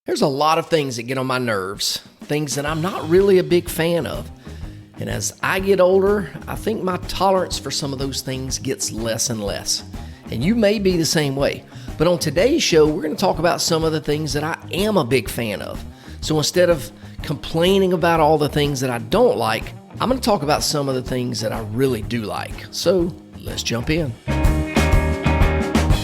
There's a lot of things that get on my nerves, things that I'm not really a big fan of. And as I get older, I think my tolerance for some of those things gets less and less. And you may be the same way. But on today's show, we're going to talk about some of the things that I am a big fan of. So instead of complaining about all the things that I don't like, I'm going to talk about some of the things that I really do like. So let's jump in.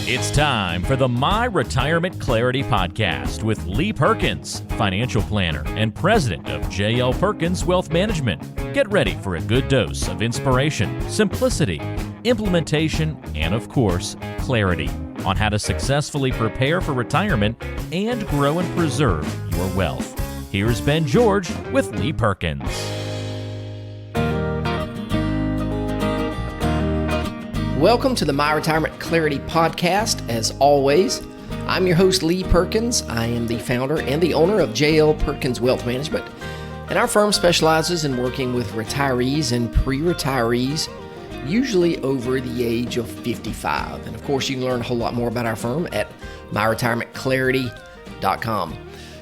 It's time for the My Retirement Clarity Podcast with Lee Perkins, financial planner and president of J.L. Perkins Wealth Management. Get ready for a good dose of inspiration, simplicity, implementation, and of course, clarity on how to successfully prepare for retirement and grow and preserve your wealth. Here's Ben George with Lee Perkins. Welcome to the My Retirement Clarity Podcast. As always, I'm your host, Lee Perkins. I am the founder and the owner of J.L. Perkins Wealth Management, and our firm specializes in working with retirees and pre-retirees, usually over the age of 55. And of course, you can learn a whole lot more about our firm at myretirementclarity.com.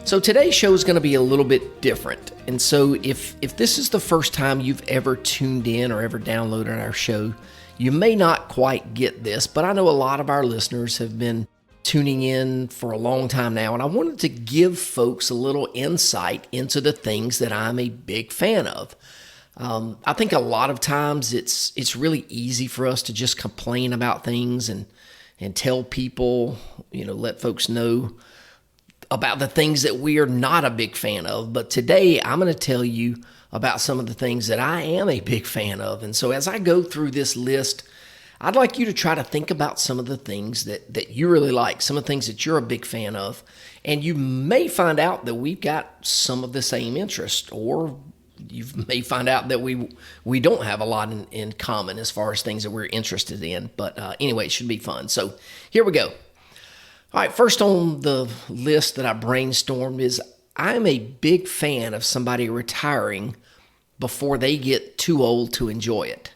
So today's show is going to be a little bit different. And so if this is the first time you've ever tuned in or ever downloaded our show, you may not quite get this, but I know a lot of our listeners have been tuning in for a long time now, and I wanted to give folks a little insight into the things that I'm a big fan of. I think a lot of times it's really easy for us to just complain about things and tell people, let folks know about the things that we are not a big fan of. But today I'm going to tell you about some of the things that I am a big fan of. And so as I go through this list, I'd like you to try to think about some of the things that you really like, some of the things that you're a big fan of. And you may find out that we've got some of the same interest, or you may find out that we don't have a lot in common as far as things that we're interested in. But anyway, it should be fun. So here we go. All right, first on the list that I brainstormed is I'm a big fan of somebody retiring before they get too old to enjoy it.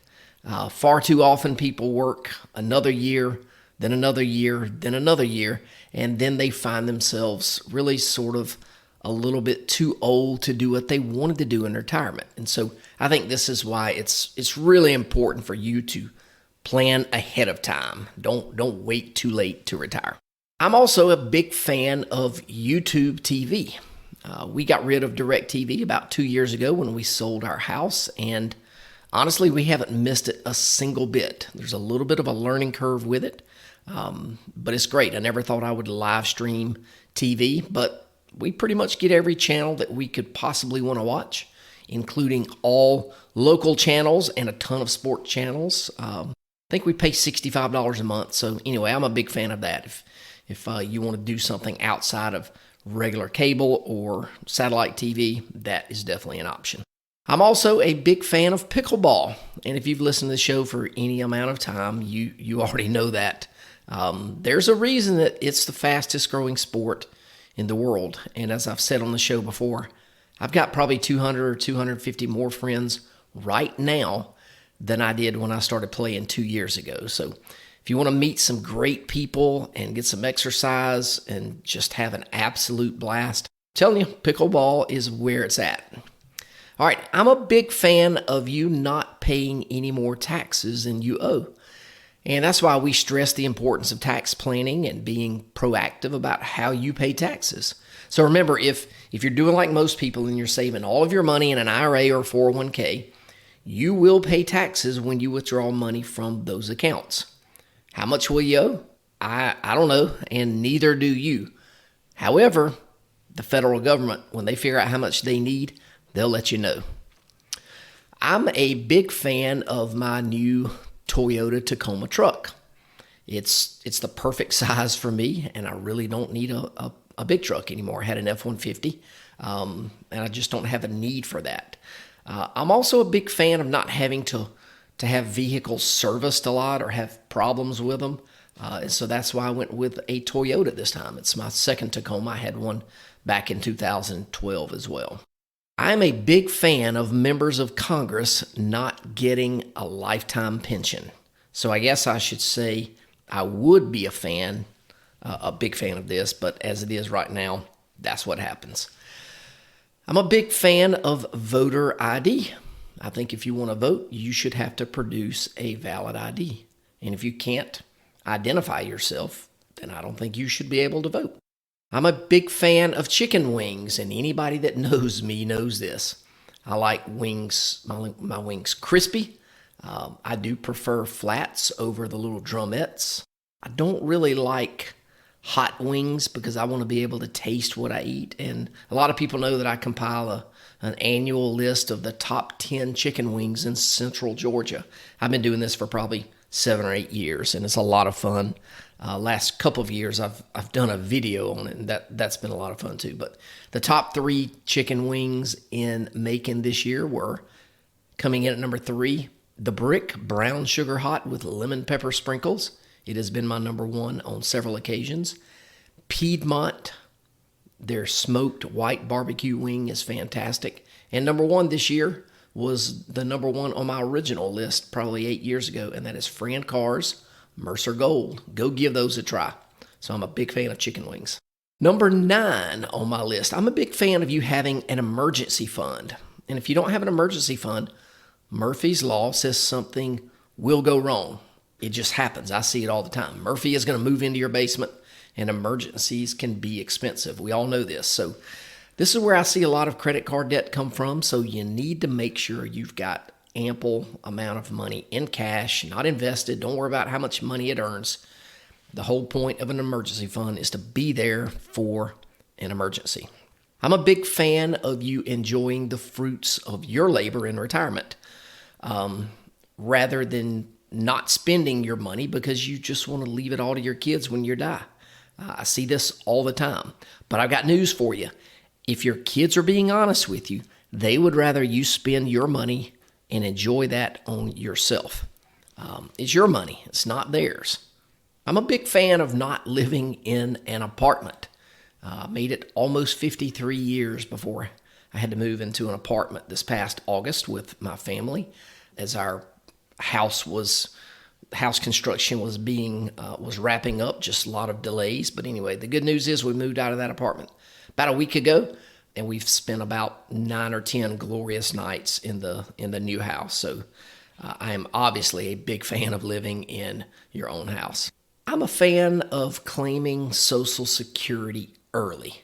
Far too often people work another year, then another year, then another year, and then they find themselves really sort of a little bit too old to do what they wanted to do in retirement. And so I think this is why it's really important for you to plan ahead of time. Don't wait too late to retire. I'm also a big fan of YouTube TV. We got rid of DirecTV about 2 years ago when we sold our house, and honestly, we haven't missed it a single bit. There's a little bit of a learning curve with it, but it's great. I never thought I would live stream TV, but we pretty much get every channel that we could possibly want to watch, including all local channels and a ton of sport channels. I think we pay $65 a month. So anyway, I'm a big fan of that. If you want to do something outside of regular cable or satellite TV, that is definitely an option. I'm also a big fan of pickleball. And if you've listened to the show for any amount of time, you already know that. There's a reason that it's the fastest growing sport in the world. And as I've said on the show before, I've got probably 200 or 250 more friends right now than I did when I started playing 2 years ago. So if you want to meet some great people and get some exercise and just have an absolute blast, I'm telling you, pickleball is where it's at. All right, I'm a big fan of you not paying any more taxes than you owe. And that's why we stress the importance of tax planning and being proactive about how you pay taxes. So remember, if you're doing like most people and you're saving all of your money in an IRA or 401k, you will pay taxes when you withdraw money from those accounts. How much will you owe? I don't know, and neither do you. However, the federal government, when they figure out how much they need, they'll let you know. I'm a big fan of my new Toyota Tacoma truck. It's the perfect size for me, and I really don't need a big truck anymore. I had an F-150, and I just don't have a need for that. I'm also a big fan of not having to have vehicles serviced a lot or have problems with them. So that's why I went with a Toyota this time. It's my second Tacoma. I had one back in 2012 as well. I'm a big fan of members of Congress not getting a lifetime pension. So I guess I should say I would be a big fan of this, but as it is right now, That's what happens. I'm a big fan of voter ID. I think if you want to vote, you should have to produce a valid ID. And if you can't identify yourself, then I don't think you should be able to vote. I'm a big fan of chicken wings, and anybody that knows me knows this. I like wings, my wings crispy. I do prefer flats over the little drumettes. I don't really like hot wings because I want to be able to taste what I eat. And a lot of people know that I compile an annual list of the top 10 chicken wings in Central Georgia. I've been doing this for probably 7 or 8 years, and it's a lot of fun. Last couple of years, I've done a video on it, and that's been a lot of fun too. But the top 3 chicken wings in Macon this year were, coming in at number 3, the Brick Brown Sugar Hot with lemon pepper sprinkles. It has been my number 1 on several occasions. Piedmont, their smoked white barbecue wing is fantastic. And number 1 this year was the number 1 on my original list probably 8 years ago, and that is Fran Carr's Mercer Gold. Go give those a try. So I'm a big fan of chicken wings. Number 9 on my list, I'm a big fan of you having an emergency fund. And if you don't have an emergency fund, Murphy's Law says something will go wrong. It just happens. I see it all the time. Murphy is going to move into your basement, and emergencies can be expensive. We all know this. So this is where I see a lot of credit card debt come from. So you need to make sure you've got ample amount of money in cash, not invested. Don't worry about how much money it earns. The whole point of an emergency fund is to be there for an emergency. I'm a big fan of you enjoying the fruits of your labor in retirement, rather than not spending your money because you just want to leave it all to your kids when you die. I see this all the time, but I've got news for you. If your kids are being honest with you, they would rather you spend your money and enjoy that on yourself. It's your money. It's not theirs. I'm a big fan of not living in an apartment. I made it almost 53 years before I had to move into an apartment this past August with my family, as our house construction was wrapping up, just a lot of delays. But anyway, the good news is we moved out of that apartment about a week ago, and we've spent about 9 or 10 glorious nights in the new house. So I am obviously a big fan of living in your own house. I'm a fan of claiming Social Security early.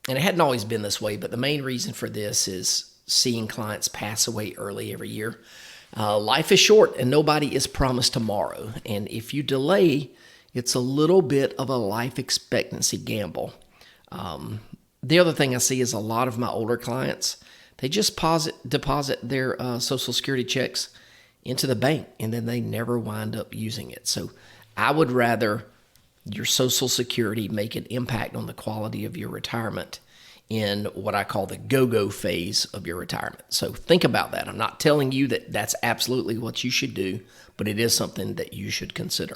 And it hadn't always been this way, but the main reason for this is seeing clients pass away early every year. Life is short and nobody is promised tomorrow. And if you delay, it's a little bit of a life expectancy gamble. The other thing I see is a lot of my older clients, they just deposit their Social Security checks into the bank, and then they never wind up using it. So I would rather your Social Security make an impact on the quality of your retirement in what I call the go-go phase of your retirement. So think about that. I'm not telling you that that's absolutely what you should do, but it is something that you should consider.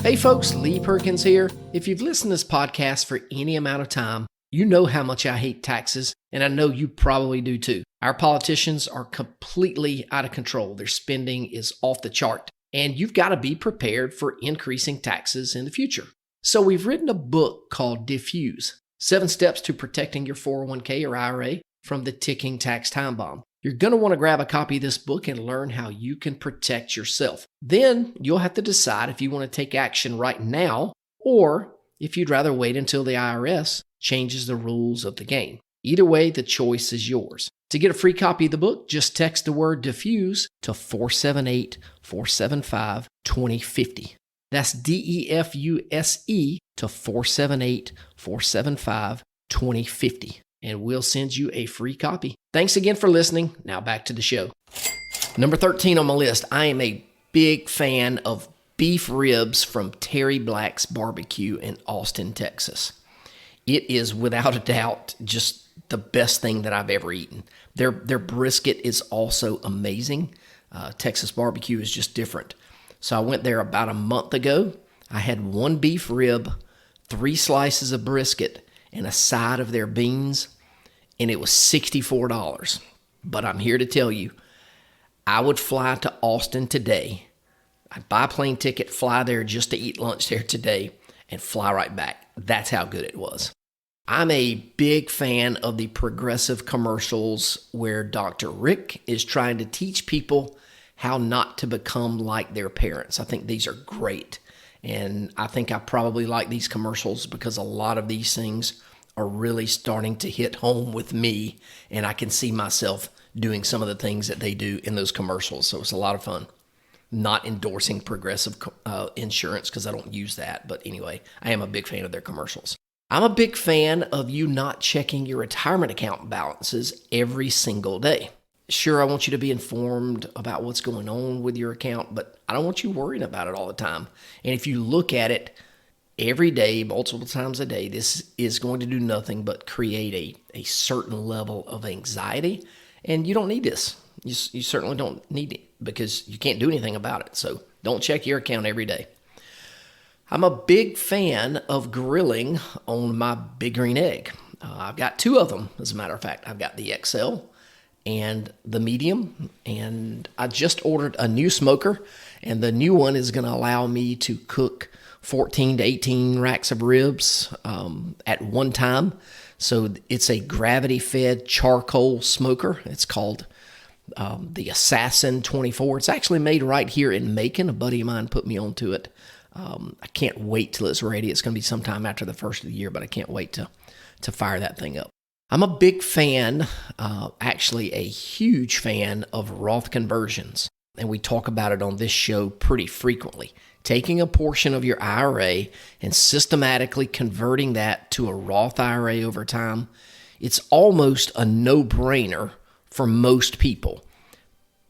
Hey folks, Lee Perkins here. If you've listened to this podcast for any amount of time, you know how much I hate taxes, and I know you probably do too. Our politicians are completely out of control. Their spending is off the chart, and you've got to be prepared for increasing taxes in the future. So we've written a book called Diffuse: 7 Steps to Protecting Your 401k or IRA from the Ticking Tax Time Bomb. You're going to want to grab a copy of this book and learn how you can protect yourself. Then you'll have to decide if you want to take action right now or if you'd rather wait until the IRS changes the rules of the game. Either way, the choice is yours. To get a free copy of the book, just text the word diffuse to 478-475-2050. That's DEFUSE to 478-475-2050. And we'll send you a free copy. Thanks again for listening. Now back to the show. Number 13 on my list, I am a big fan of beef ribs from Terry Black's Barbecue in Austin, Texas. It is without a doubt just the best thing that I've ever eaten. Their brisket is also amazing. Texas barbecue is just different. So I went there about a month ago. I had 1 beef rib, 3 slices of brisket, and a side of their beans, and it was $64. But I'm here to tell you, I would fly to Austin today. I'd buy a plane ticket, fly there just to eat lunch there today, and fly right back. That's how good it was. I'm a big fan of the Progressive commercials where Dr. Rick is trying to teach people how not to become like their parents. I think these are great. And I think I probably like these commercials because a lot of these things are really starting to hit home with me, and I can see myself doing some of the things that they do in those commercials. So it's a lot of fun. Not endorsing Progressive insurance because I don't use that. But anyway, I am a big fan of their commercials. I'm a big fan of you not checking your retirement account balances every single day. Sure, I want you to be informed about what's going on with your account, but I don't want you worrying about it all the time. And if you look at it every day, multiple times a day, this is going to do nothing but create a certain level of anxiety. And you don't need this. You certainly don't need it because you can't do anything about it. So don't check your account every day. I'm a big fan of grilling on my Big Green Egg. I've got two of them, as a matter of fact. I've got the XL and the medium, and I just ordered a new smoker, and the new one is going to allow me to cook 14 to 18 racks of ribs at one time. So it's a gravity-fed charcoal smoker. It's called the Assassin 24. It's actually made right here in Macon. A buddy of mine put me onto it. I can't wait till it's ready. It's going to be sometime after the first of the year, but I can't wait to fire that thing up. I'm a big fan, actually a huge fan of Roth conversions, and we talk about it on this show pretty frequently. Taking a portion of your IRA and systematically converting that to a Roth IRA over time, it's almost a no-brainer for most people.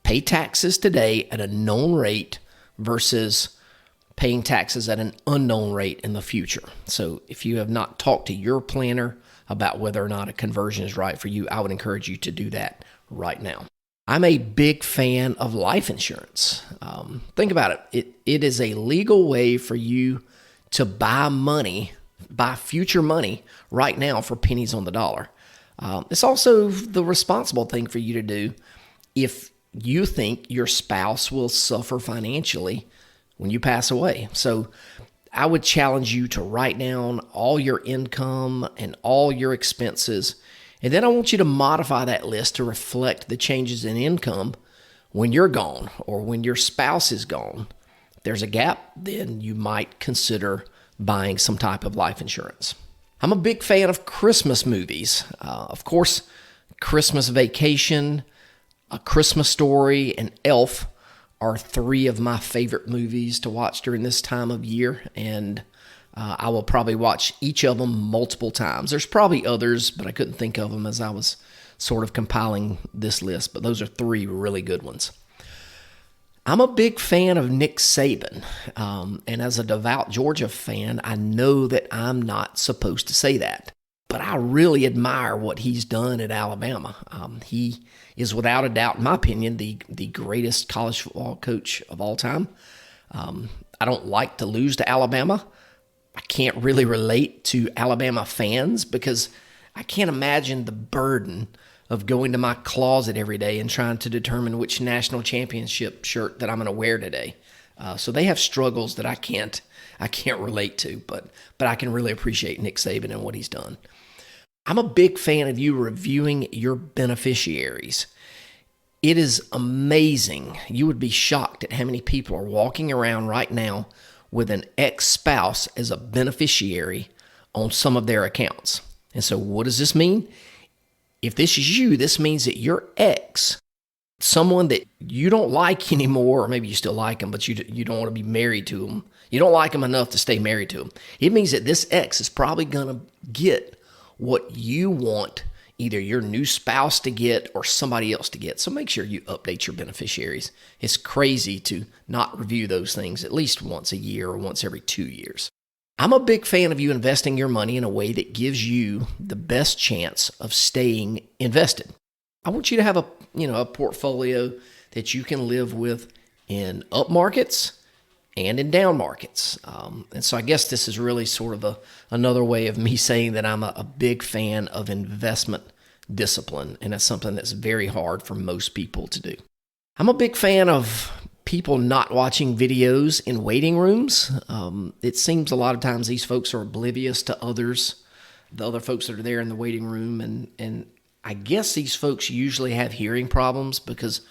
Pay taxes today at a known rate versus paying taxes at an unknown rate in the future. So if you have not talked to your planner about whether or not a conversion is right for you, I would encourage you to do that right now. I'm a big fan of life insurance. Think about it. It is a legal way for you to buy future money right now for pennies on the dollar. It's also the responsible thing for you to do if you think your spouse will suffer financially when you pass away. So I would challenge you to write down all your income and all your expenses. And then I want you to modify that list to reflect the changes in income when you're gone or when your spouse is gone. If there's a gap, then you might consider buying some type of life insurance. I'm a big fan of Christmas movies. Of course, Christmas Vacation, A Christmas Story, and Elf are three of my favorite movies to watch during this time of year, and I will probably watch each of them multiple times. There's probably others, but I couldn't think of them as I was sort of compiling this list, but those are three really good ones. I'm a big fan of Nick Saban, and as a devout Georgia fan, I know that I'm not supposed to say that, but I really admire what he's done at Alabama. He is without a doubt, in my opinion, the greatest college football coach of all time. I don't like to lose to Alabama. I can't really relate to Alabama fans because I can't imagine the burden of going to my closet every day and trying to determine which national championship shirt that I'm going to wear today. So they have struggles that I can't relate to, but I can really appreciate Nick Saban and what he's done. I'm a big fan of you reviewing your beneficiaries. It is amazing. You would be shocked at how many people are walking around right now with an ex-spouse as a beneficiary on some of their accounts. And so what does this mean? If this is you, this means that your ex, someone that you don't like anymore, or maybe you still like them, but you don't want to be married to them. You don't like them enough to stay married to them. It means that this ex is probably going to get what you want either your new spouse to get or somebody else to get. So make sure you update your beneficiaries. It's crazy to not review those things at least once a year or once every 2 years. I'm a big fan of you investing your money in a way that gives you the best chance of staying invested. I want you to have a portfolio that you can live with in up markets and in down markets. And so I guess this is really sort of another way of me saying that I'm a big fan of investment discipline, and it's something that's very hard for most people to do. I'm a big fan of people not watching videos in waiting rooms. It seems a lot of times these folks are oblivious to the other folks that are there in the waiting room. And I guess these folks usually have hearing problems because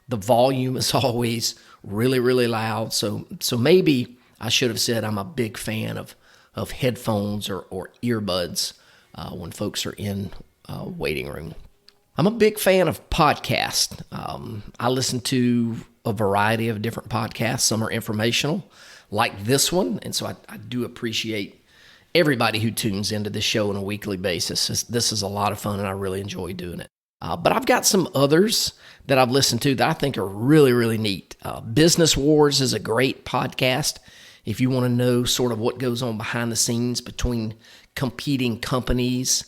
the volume is always really, really loud. So maybe I should have said I'm a big fan of headphones or earbuds when folks are in waiting room. I'm a big fan of podcasts. I listen to a variety of different podcasts. Some are informational, like this one. And so I do appreciate everybody who tunes into this show on a weekly basis. This is a lot of fun, and I really enjoy doing it. But I've got some others that I've listened to that I think are really, really neat. Business Wars is a great podcast. If you want to know sort of what goes on behind the scenes between competing companies,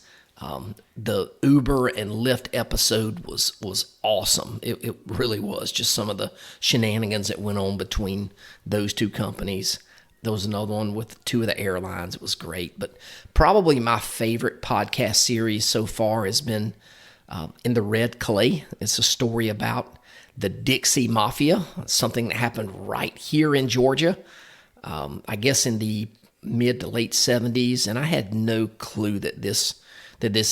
the Uber and Lyft episode was awesome. It really was. Just some of the shenanigans that went on between those two companies. There was another one with two of the airlines. It was great. But probably my favorite podcast series so far has been In the Red Clay. It's a story about the Dixie Mafia, something that happened right here in Georgia, I guess in the mid to late 70s. And I had no clue that this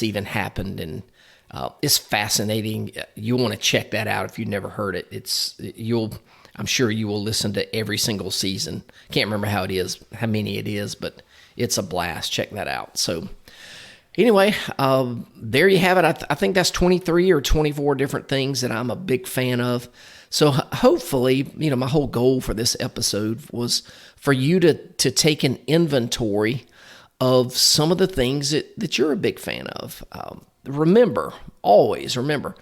even happened, and it's fascinating. You'll want to check that out if you've never heard it. I'm sure you will listen to every single season. Can't remember how many it is, but it's a blast. Check that out. So anyway, there you have it. I think that's 23 or 24 different things that I'm a big fan of. So hopefully, my whole goal for this episode was for you to take an inventory of some of the things that you're a big fan of. Always remember,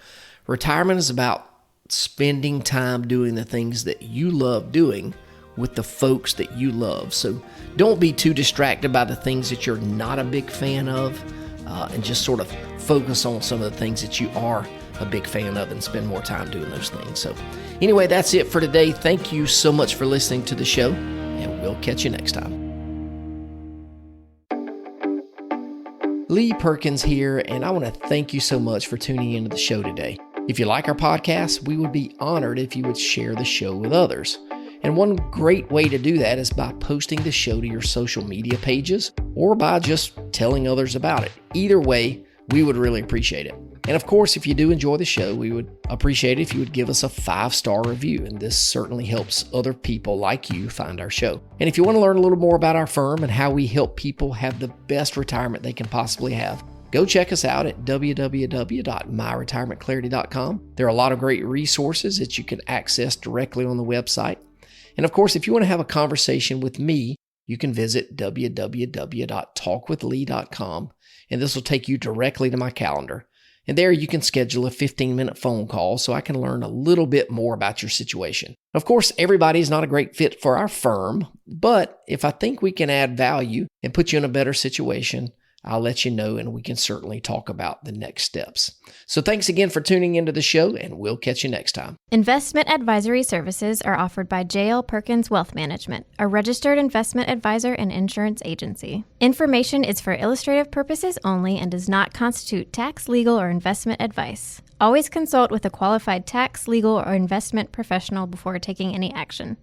retirement is about spending time doing the things that you love doing with the folks that you love. So don't be too distracted by the things that you're not a big fan of, and just sort of focus on some of the things that you are a big fan of and spend more time doing those things. So anyway, that's it for today. Thank you so much for listening to the show, and we'll catch you next time. Lee Perkins here, and I want to thank you so much for tuning into the show today. If you like our podcast, we would be honored if you would share the show with others. And one great way to do that is by posting the show to your social media pages or by just telling others about it. Either way, we would really appreciate it. And of course, if you do enjoy the show, we would appreciate it if you would give us a 5-star review, and this certainly helps other people like you find our show. And if you want to learn a little more about our firm and how we help people have the best retirement they can possibly have, go check us out at www.myretirementclarity.com. There are a lot of great resources that you can access directly on the website. And of course, if you want to have a conversation with me, you can visit www.talkwithlee.com, and this will take you directly to my calendar. And there you can schedule a 15-minute phone call so I can learn a little bit more about your situation. Of course, everybody is not a great fit for our firm, but if I think we can add value and put you in a better situation, I'll let you know, and we can certainly talk about the next steps. So thanks again for tuning into the show, and we'll catch you next time. Investment advisory services are offered by J.L. Perkins Wealth Management, a registered investment advisor and insurance agency. Information is for illustrative purposes only and does not constitute tax, legal, or investment advice. Always consult with a qualified tax, legal, or investment professional before taking any action.